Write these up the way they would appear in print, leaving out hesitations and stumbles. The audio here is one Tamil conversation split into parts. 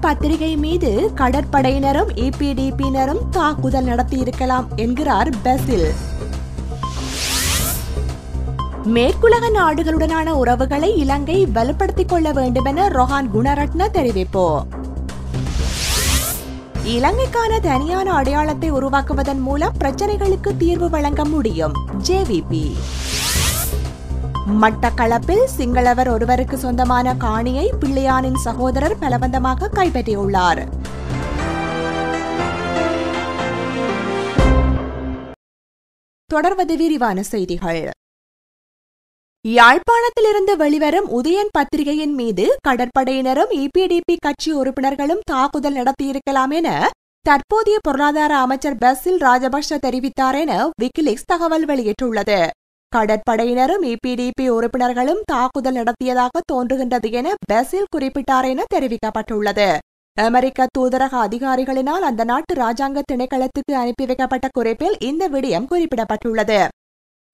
பத்திரிகை மீது கடற்படையினரும் EPDP-யினரும் தாக்குதல் நடத்தியிருக்கலாம் என்கிறார் பெசில். மேற்குலக நாடுகளுடனான உறவுகளை இலங்கை வலுப்படுத்திக் கொள்ள வேண்டும் என ரோஹான் குணரட்ன தெரிவிப்பு. இலங்கைக்கான தனியான அடையாளத்தை உருவாக்குவதன் மூலம் பிரச்சனைகளுக்கு தீர்வு வழங்க முடியும் JVP. மட்டக்களப்பில் சிங்களவர் ஒருவருக்கு சொந்தமான காணியை பிள்ளையானின் சகோதரர் பலவந்தமாக கைப்பற்றியுள்ளார். தொடர்வது விரிவான செய்திகள். யாழ்ப்பாணத்திலிருந்து வெளிவரும் உதயன் பத்திரிகையின் மீது கடற்படையினரும் EPDP கட்சி உறுப்பினர்களும் தாக்குதல் நடத்தியிருக்கலாம் என தற்போதைய பொருளாதார அமைச்சர் பெசில் ராஜபக்ஷ தெரிவித்தார் என விக்கிலீக்ஸ் தகவல் வெளியிட்டுள்ளது. கடற்படையினரும் EPDP உறுப்பினர்களும் தாக்குதல் நடத்தியதாக தோன்றுகின்றது என பெசில் குறிப்பிட்டார் என தெரிவிக்கப்பட்டுள்ளது. அமெரிக்க தூதரக அதிகாரிகளினால் அந்த நாட்டு ராஜாங்க திணைக்களத்துக்கு அனுப்பி வைக்கப்பட்ட குறிப்பில் இந்த விடயம் குறிப்பிடப்பட்டுள்ளது.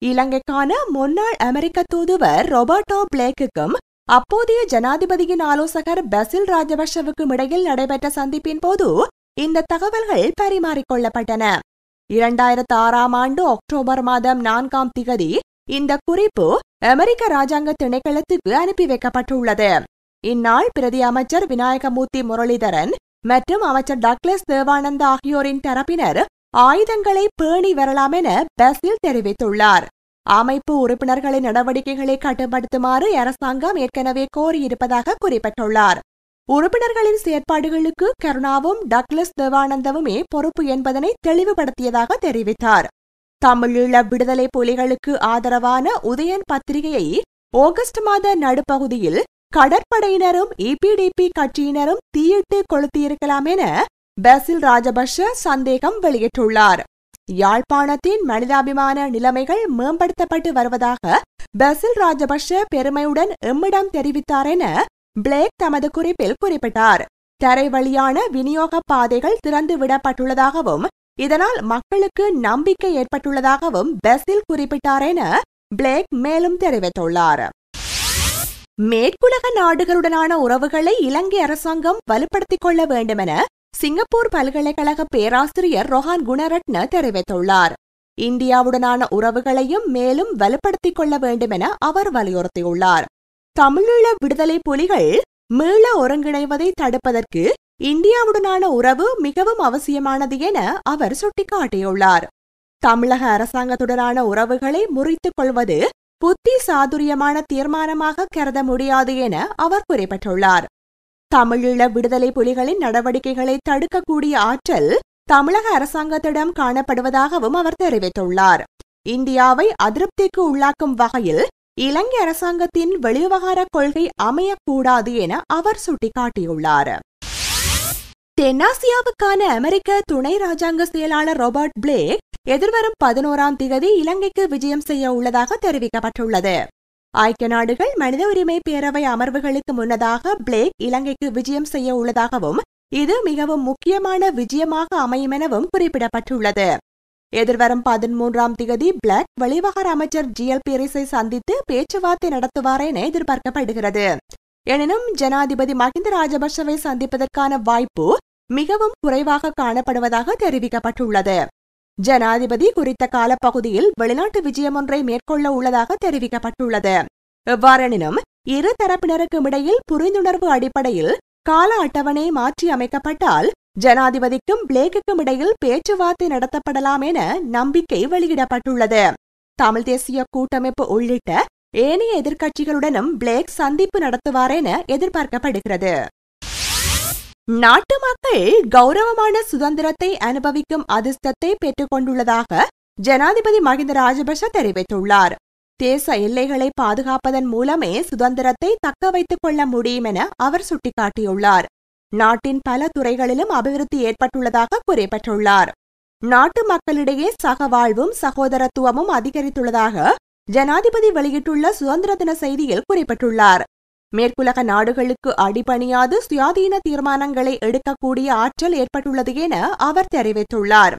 இலங்கைக்கான முன்னாள் அமெரிக்க தூதுவர் ரொபர்டோ பிளேக்குக்கும் அப்போதைய ஜனாதிபதியின் ஆலோசகர் பெசில் ராஜபக்ஷவுக்கும் இடையில் நடைபெற்ற சந்திப்பின் போது இந்த தகவல்கள் பரிமாறிக்கொள்ளப்பட்டன. 2006ஆம் ஆண்டு அக்டோபர் மாதம் 4ஆம் திகதி இந்த குறிப்பு அமெரிக்க ராஜாங்க திணைக்களத்துக்கு அனுப்பி வைக்கப்பட்டுள்ளது. இந்நாள் பிரதி அமைச்சர் விநாயகமூர்த்தி முரளிதரன் மற்றும் அமைச்சர் டக்ளஸ் தேவானந்த ஆகியோரின் தரப்பினர் ஆயுதங்களை பேணி வரலாம் என பெசில் தெரிவித்துள்ளார். அமைப்பு உறுப்பினர்களின் நடவடிக்கைகளை கட்டுப்படுத்துமாறு அரசாங்கம் ஏற்கனவே கோரியிருப்பதாக குறிப்பிட்டுள்ளார். உறுப்பினர்களின் செயற்பாடுகளுக்கு கருணாவும் டக்ளஸ் தேவானந்தவுமே பொறுப்பு என்பதனை தெளிவுபடுத்தியதாக தெரிவித்தார். தமிழீழ விடுதலை புலிகளுக்கு ஆதரவான உதயன் பத்திரிகையை ஆகஸ்ட் மாத நடுப்பகுதியில் கடற்படையினரும் EPDP கட்சியினரும் தீயிட்டு கொளுத்தியிருக்கலாம் என பெசில் ராஜபக்ஷ சந்தேகம் வெளியிட்டுள்ளார். யாழ்ப்பாணத்தின் மனிதாபிமான நிலைமைகள் மேம்படுத்தப்பட்டு வருவதாக பெசில் ராஜபக்ஷ பெருமையுடன் எம்மிடம் தெரிவித்தார் என பிளேக் தமது குறிப்பில் குறிப்பிட்டார். தரை வழியான விநியோக பாதைகள் திறந்து விடப்பட்டுள்ளதாகவும் இதனால் மக்களுக்கு நம்பிக்கை ஏற்பட்டுள்ளதாகவும் பெசில் குறிப்பிட்டார் என பிளேக் மேலும் தெரிவித்துள்ளார். மேற்குலக நாடுகளுடனான உறவுகளை இலங்கை அரசாங்கம் வலுப்படுத்திக் கொள்ள வேண்டுமென சிங்கப்பூர் பல்கலைக்கழக பேராசிரியர் ரோஹான் குணரட்ன தெரிவித்துள்ளார். இந்தியாவுடனான உறவுகளையும் மேலும் வலுப்படுத்திக் கொள்ள வேண்டுமென அவர் வலியுறுத்தியுள்ளார். தமிழீழ விடுதலை புலிகள் மீள ஒருங்கிணைவதை தடுப்பதற்கு இந்தியாவுடனான உறவு மிகவும் அவசியமானது என அவர் சுட்டிக்காட்டியுள்ளார். தமிழக அரசாங்கத்துடனான உறவுகளை முறித்துக் கொள்வது புத்தி சாதுரியமான தீர்மானமாக கருத முடியாது என அவர் குறிப்பிட்டுள்ளார். தமிழீழ விடுதலை புலிகளின் நடவடிக்கைகளை தடுக்கக்கூடிய ஆற்றல் தமிழக அரசாங்கத்திடம் காணப்படுவதாகவும் அவர் தெரிவித்துள்ளார். இந்தியாவை அதிருப்திக்கு உள்ளாக்கும் வகையில் இலங்கை அரசாங்கத்தின் வெளிவிவகார கொள்கை அமையக்கூடாது என அவர் சுட்டிக்காட்டியுள்ளார். தென்னாசியாவுக்கான அமெரிக்க துணை ராஜாங்க செயலாளர் ராபர்ட் பிளேக் எதிர்வரும் 11ஆம் திகதி இலங்கைக்கு விஜயம் செய்ய உள்ளதாக தெரிவிக்கப்பட்டுள்ளது. ஐக்கிய நாடுகள் மனித உரிமை பேரவை அமர்வுகளுக்கு முன்னதாக பிளேக் இலங்கைக்கு விஜயம் செய்ய உள்ளதாகவும் இது மிகவும் முக்கியமான விஜயமாக அமையும் எனவும் குறிப்பிடப்பட்டுள்ளது. எதிர்வரும் 13ஆம் திகதி பிளேக் வெளிவிவகார அமைச்சர் GL பீரிஸை சந்தித்து பேச்சுவார்த்தை நடத்துவார் என எதிர்பார்க்கப்படுகிறது. எனினும் ஜனாதிபதி மஹிந்த ராஜபக்ஷவை சந்திப்பதற்கான வாய்ப்பு மிகவும் குறைவாக காணப்படுவதாக தெரிவிக்கப்பட்டுள்ளது. ஜனாதிபதி குறித்த காலப்பகுதியில் வெளிநாட்டு விஜயம் ஒன்றை மேற்கொள்ள உள்ளதாக தெரிவிக்கப்பட்டுள்ளது. எவ்வாறெனினும் இரு தரப்பினருக்கும் இடையில் புரிந்துணர்வு அடிப்படையில் கால அட்டவணை மாற்றி அமைக்கப்பட்டால் ஜனாதிபதிக்கும் பிளேக்குக்கும் இடையில் பேச்சுவார்த்தை நடத்தப்படலாம் என நம்பிக்கை வெளியிடப்பட்டுள்ளது. தமிழ் தேசிய கூட்டமைப்பு உள்ளிட்ட ஏனைய எதிர்க்கட்சிகளுடனும் பிளேக் சந்திப்பு நடத்துவார் என எதிர்பார்க்கப்படுகிறது. நாட்டு மக்கள் கௌரவமான சுதந்திரத்தை அனுபவிக்கும் அதிர்ஷ்டத்தை பெற்றுக் கொண்டுள்ளதாக ஜனாதிபதி மஹிந்த ராஜபக்ஷ தெரிவித்துள்ளார். தேச எல்லைகளை பாதுகாப்பதன் மூலமே சுதந்திரத்தை தக்க வைத்துக் கொள்ள முடியும் என அவர் சுட்டிக்காட்டியுள்ளார். நாட்டின் பல துறைகளிலும் அபிவிருத்தி ஏற்பட்டுள்ளதாக குறிப்பிட்டுள்ளார். நாட்டு மக்களிடையே சகவாழ்வும் சகோதரத்துவமும் அதிகரித்துள்ளதாக ஜனாதிபதி வெளியிட்டுள்ள சுதந்திர தின செய்தியில் குறிப்பிட்டுள்ளார். மேற்குலக நாடுகளுக்கு அடிபணியாது சுயாதீன தீர்மானங்களை எடுக்கக்கூடிய ஆற்றல் ஏற்பட்டுள்ளது என அவர் தெரிவித்துள்ளார்.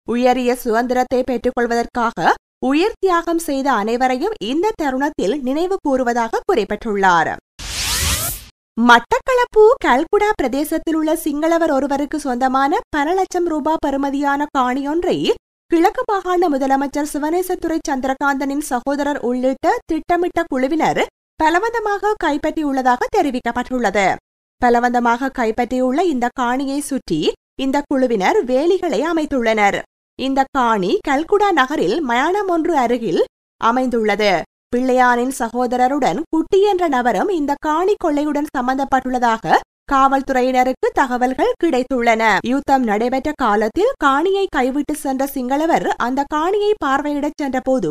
உயரிய சுதந்திரத்தை பெற்றுக் கொள்வதற்காக உயிர் தியாகம் செய்த அனைவரையும் இந்த தருணத்தில் நினைவு கூறுவதாக குறிப்பிட்டுள்ளார். மட்டக்களப்பு கல்குடா பிரதேசத்தில் உள்ள சிங்களவர் ஒருவருக்கு சொந்தமான பல லட்சம் ரூபாய் பெறுமதியான காணியொன்றை கிழக்கு மாகாண முதலமைச்சர் சிவனேசத்துறை சந்திரகாந்தனின் சகோதரர் உள்ளிட்ட திட்டமிட்ட குழுவினர் பலவந்தமாக கைப்பற்றியுள்ளதாக தெரிவிக்கப்பட்டுள்ளது. பலவந்தமாக கைப்பற்றியுள்ள இந்த காணியை சுற்றி இந்த குழுவினர் வேலிகளை அமைத்துள்ளனர். இந்த காணி கல்குடா நகரில் மயானம் ஒன்று அருகில் அமைந்துள்ளது. பிள்ளையானின் சகோதரருடன் குட்டி என்ற நபரும் இந்த காணி கொள்ளையுடன் சம்பந்தப்பட்டுள்ளதாக காவல்துறையினருக்கு தகவல்கள் கிடைத்துள்ளன. யுத்தம் நடைபெற்ற காலத்தில் காணியை கைவிட்டு சென்ற சிங்களவர் அந்த காணியை பார்வையிடச் சென்றபோது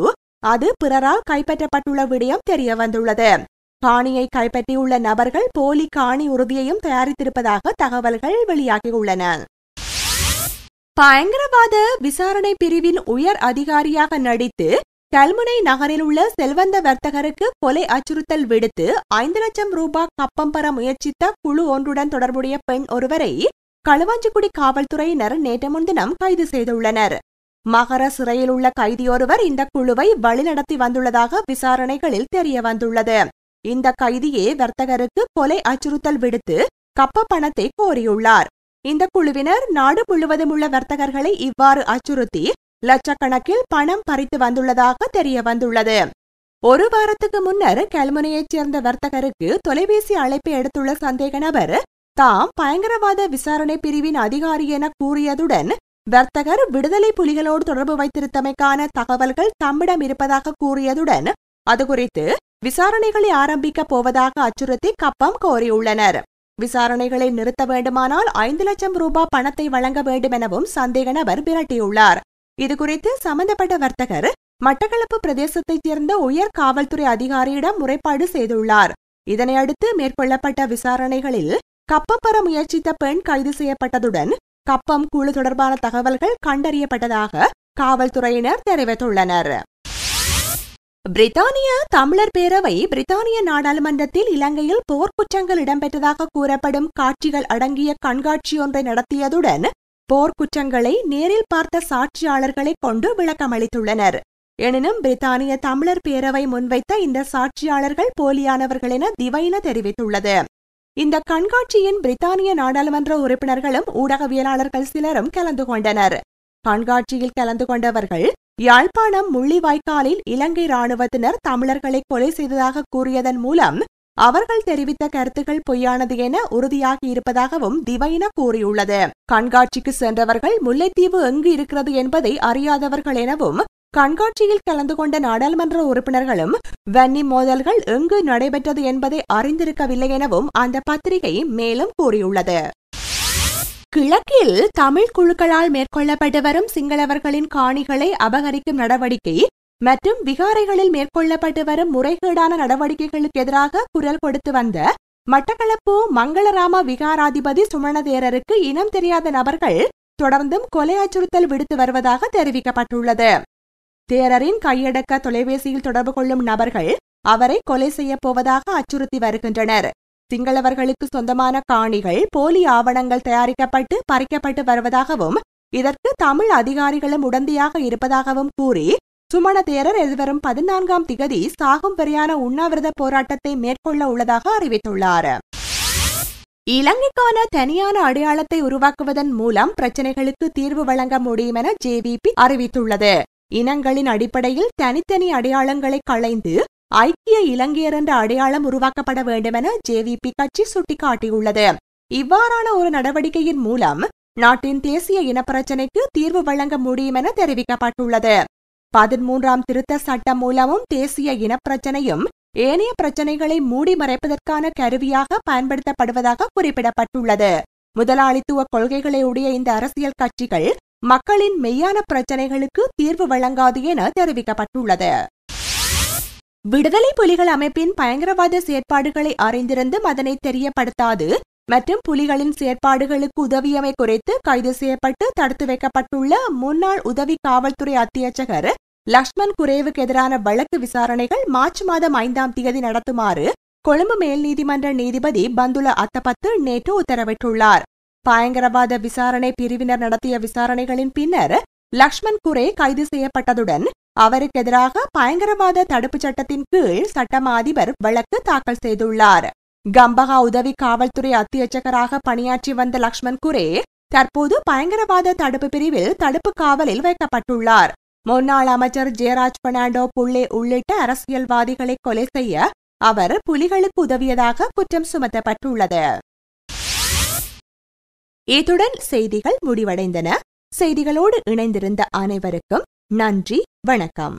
அது பிறரால் கைப்பற்றப்பட்டுள்ள விடயம் தெரிய வந்துள்ளது. காணியை கைப்பற்றியுள்ள நபர்கள் போலி காணி உறுதியையும் தயாரித்திருப்பதாக தகவல்கள் வெளியாகியுள்ளன. பயங்கரவாத விசாரணை பிரிவின் உயர் அதிகாரியாக நடித்து கல்முனை நகரில் உள்ள செல்வந்த வர்த்தகருக்கு கொலை அச்சுறுத்தல் விடுத்து 5 லட்சம் ரூபாய் கப்பம் பெற முயற்சித்த குழு ஒன்றுடன் தொடர்புடைய பெண் ஒருவரை களுவாஞ்சிக்குடி காவல்துறையினர் நேற்று முன்தினம் கைது செய்துள்ளனர். மகர சிறையில் உள்ள கைதியொருவர் இந்த குழுவை வழிநடத்தி வந்துள்ளதாக விசாரணைகளில் தெரிய வந்துள்ளது. இந்த கைதியே வர்த்தகருக்கு கொலை அச்சுறுத்தல் விடுத்து கப்ப பணத்தை கோரியுள்ளார். இந்த குழுவினர் நாடு முழுவதும் உள்ள வர்த்தகர்களை இவ்வாறு அச்சுறுத்தி லட்சக்கணக்கில் பணம் பறித்து வந்துள்ளதாக தெரிய வந்துள்ளது. ஒரு வாரத்துக்கு முன்னர் கல்முனையைச் சேர்ந்த வர்த்தகருக்கு தொலைபேசி அழைப்பை எடுத்துள்ள சந்தேக நபர் தாம் பயங்கரவாத விசாரணை பிரிவின் அதிகாரி என கூறியதுடன் வர்த்தகர் விடுதலை புலிகளோடு தொடர்பு வைத்திருந்தமைக்கான தகவல்கள் தம்மிடம் இருப்பதாக கூறியதுடன் அதுகுறித்து விசாரணைகளை ஆரம்பிக்கப் போவதாக அச்சுறுத்தி கப்பம் கோரியுள்ளனர். விசாரணைகளை நிறுத்த வேண்டுமானால் 5 லட்சம் ரூபாய் பணத்தை வழங்க வேண்டும் எனவும் சந்தேக நபர் மிரட்டியுள்ளார். இதுகுறித்து சம்பந்தப்பட்ட வர்த்தகர் மட்டக்களப்பு பிரதேசத்தைச் சேர்ந்த உயர் காவல்துறை அதிகாரியிடம் முறைப்பாடு செய்துள்ளார். இதனையடுத்து மேற்கொள்ளப்பட்ட விசாரணைகளில் கப்பம் பெற முயற்சித்த பெண் கைது செய்யப்பட்டதுடன் கப்பம் குழு தொடர்பான தகவல்கள் கண்டறியப்பட்டதாக காவல்துறையினர் தெரிவித்துள்ளனர். பிரித்தானிய தமிழர் பேரவை பிரித்தானிய நாடாளுமன்றத்தில் இலங்கையில் போர்க்குற்றங்கள் இடம்பெற்றதாக கூறப்படும் காட்சிகள் அடங்கிய கண்காட்சியொன்றை நடத்தியதுடன் போர்க்குற்றங்களை நேரில் பார்த்த சாட்சியாளர்களை கொண்டு விளக்கமளித்துள்ளனர். எனினும் பிரித்தானிய தமிழர் பேரவை முன்வைத்த இந்த சாட்சியாளர்கள் போலியானவர்கள் என திவைன தெரிவித்துள்ளது. இந்த கண்காட்சியின் பிரித்தானிய நாடாளுமன்ற உறுப்பினர்களும் ஊடகவியலாளர்கள் சிலரும் கலந்து கொண்டனர். கண்காட்சியில் கலந்து கொண்டவர்கள் யாழ்ப்பாணம் முள்ளிவாய்க்காலில் இலங்கை இராணுவத்தினர் தமிழர்களை கொலை செய்ததாக கூறியதன் மூலம் அவர்கள் தெரிவித்த கருத்துக்கள் பொய்யானது என உறுதியாகி இருப்பதாகவும் திவைன கூறியுள்ளது. கண்காட்சிக்கு சென்றவர்கள் முல்லைத்தீவு எங்கு இருக்கிறது என்பதை அறியாதவர்கள் எனவும் கண்காட்சியில் கலந்து கொண்ட நாடாளுமன்ற உறுப்பினர்களும் வன்னி மோதல்கள் எங்கு நடைபெற்றது என்பதை அறிந்திருக்கவில்லை எனவும் அந்த பத்திரிகை மேலும் கூறியுள்ளது. கிழக்கில் தமிழ் குழுக்களால் மேற்கொள்ளப்பட்டு வரும் சிங்களவர்களின் காணிகளை அபகரிக்கும் நடவடிக்கை மற்றும் விகாரைகளில் மேற்கொள்ளப்பட்டு வரும் முறைகேடான நடவடிக்கைகளுக்கு எதிராக குரல் கொடுத்து வந்த மட்டக்களப்பு மங்களராம விகாராதிபதி சுமணதேரருக்கு இனம் தெரியாத நபர்கள் தொடர்ந்தும் கொலை அச்சுறுத்தல் விடுத்து வருவதாக தெரிவிக்கப்பட்டுள்ளது. தேரரின் கையடக்க தொலைபேசியில் தொடர்பு கொள்ளும் நபர்கள் அவரை கொலை செய்யப் போவதாக அச்சுறுத்தி வருகின்றனர். சிங்களவர்களுக்கு சொந்தமான காணிகள் போலி ஆவணங்கள் தயாரிக்கப்பட்டு பறிக்கப்பட்டு வருவதாகவும் இதற்கு தமிழ் அதிகாரிகளும் உடந்தையாக இருப்பதாகவும் கூறி சுமணதேரர் எதிர்வரும் 14ஆம் திகதி சாகும் வரையான உண்ணாவிரத போராட்டத்தை மேற்கொள்ள உள்ளதாக அறிவித்துள்ளார். இலங்கைக்கான தனியான அடையாளத்தை உருவாக்குவதன் மூலம் பிரச்சினைகளுக்கு தீர்வு வழங்க முடியும் என ஜேவிபி அறிவித்துள்ளது. இனங்களின் அடிப்படையில் தனித்தனி அடையாளங்களை களைந்து ஐக்கிய இலங்கையர் என்ற அடையாளம் உருவாக்கப்பட வேண்டும் என ஜேவிபி கட்சி சுட்டிக்காட்டியுள்ளது. இவ்வாறான ஒரு நடவடிக்கையின் மூலம் நாட்டின் தேசிய இனப்பிரச்சினைக்கு தீர்வு வழங்க முடியும் என தெரிவிக்கப்பட்டுள்ளது. 13ஆம் திருத்த சட்டம் மூலமும் தேசிய இனப்பிரச்சினையும் ஏனைய பிரச்சினைகளை மூடி மறைப்பதற்கான கருவியாக பயன்படுத்தப்படுவதாக குறிப்பிடப்பட்டுள்ளது. முதலாளித்துவ கொள்கைகளை உடைய இந்த அரசியல் கட்சிகள் மக்களின் மெய்யான பிரச்சினைகளுக்கு தீர்வு வழங்காது என தெரிவிக்கப்பட்டுள்ளது. விடுதலை புலிகள் அமைப்பின் பயங்கரவாத செயற்பாடுகளை அறிந்திருந்தும் அதனை தெரியப்படுத்தாது மற்றும் புலிகளின் செயற்பாடுகளுக்கு உதவியமை குறித்து கைது செய்யப்பட்டு தடுத்து வைக்கப்பட்டுள்ள முன்னாள் உதவி காவல்துறை அத்தியட்சகர் லக்ஷ்மன் குரேவுக்கு எதிரான வழக்கு விசாரணைகள் மார்ச் மாதம் 5ஆம் தேதி நடத்துமாறு கொழும்பு மேல் நீதிமன்ற நீதிபதி பந்துல அத்தபத்து நேற்று உத்தரவிட்டுள்ளார். பயங்கரவாத விசாரணை பிரிவினர் நடத்திய விசாரணைகளின் பின்னர் லக்ஷ்மன் குரே கைது செய்யப்பட்டதுடன் அவருக்கு எதிராக பயங்கரவாத தடுப்புச் சட்டத்தின் கீழ் சட்டமா அதிபர் வழக்கு தாக்கல் செய்துள்ளார். கம்பஹா உதவி காவல்துறை அத்தியட்சகராக பணியாற்றி வந்த லக்ஷ்மண் குரே தற்போது பயங்கரவாத தடுப்பு பிரிவில் தடுப்பு காவலில் வைக்கப்பட்டுள்ளார். முன்னாள் அமைச்சர் ஜெயராஜ் பெர்னாண்டோ புள்ளே உள்ளிட்ட அரசியல்வாதிகளை கொலை செய்ய அவர் புலிகளுக்கு உதவியதாக குற்றம் சுமத்தப்பட்டுள்ளது. இத்துடன் செய்திகள் முடிவடைந்தன. செய்திகளோடு இணைந்திருந்த அனைவருக்கும் நன்றி, வணக்கம்.